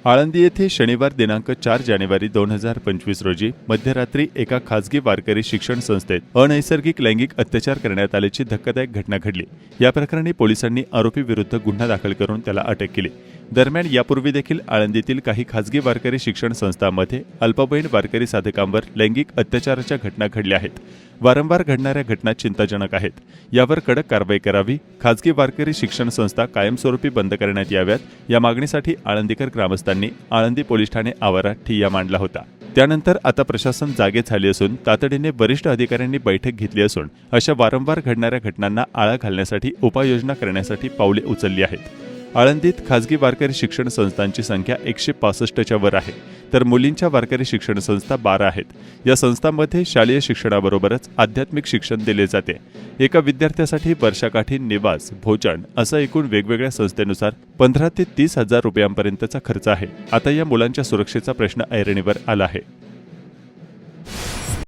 आळंदी येथे शनिवार दिनांक 4 जानेवारी 2025 रोजी मध्यरात्री एका खासगी वारकरी शिक्षण संस्थेत अनैसर्गिक लैंगिक अत्याचार करण्यात आल्याची धक्कादायक घटना घडली। या प्रकरणी पोलिसांनी आरोपीविरुद्ध गुन्हा दाखल करून त्याला अटक केली। दरम्यान यापूर्वी देखील आळंदीतील काही खासगी वारकरी शिक्षण संस्थांमध्ये अल्पवयीन वारकरी साधकांवर लैंगिक अत्याचाराच्या घटना घडल्या आहेत। वारंवार घडणाऱ्या घटना चिंताजनक आहेत। यावर कडक कारवाई करावी, खासगी वारकरी शिक्षण संस्था कायमस्वरूपी बंद करण्यात याव्यात या मागणीसाठी आळंदीकर ग्रामस्थांनी आळंदी पोलीस ठाणे आवारात ठिय्या मांडला होता। त्यानंतर आता प्रशासन जागे झाले असून तातडीने वरिष्ठ अधिकाऱ्यांनी बैठक घेतली असून अशा वारंवार घडणाऱ्या घटनांना आळा घालण्यासाठी उपाययोजना करण्यासाठी पावले उचलली आहेत। आळंदीत खासगी वारकरी शिक्षण संस्थांची संख्या 165च्या वर आहे, तर मुलींच्या वारकरी शिक्षण संस्था 12 आहेत। या संस्थांमध्ये शालेय शिक्षणाबरोबरच आध्यात्मिक शिक्षण दिले जाते। एका विद्यार्थ्यासाठी वर्षाकाठी निवास, भोजन असं एकूण वेगवेगळ्या संस्थेनुसार 15 ते 30 हजार रुपयांपर्यंतचा खर्च आहे। आता या मुलांच्या सुरक्षेचा प्रश्न ऐरणीवर आला आहे।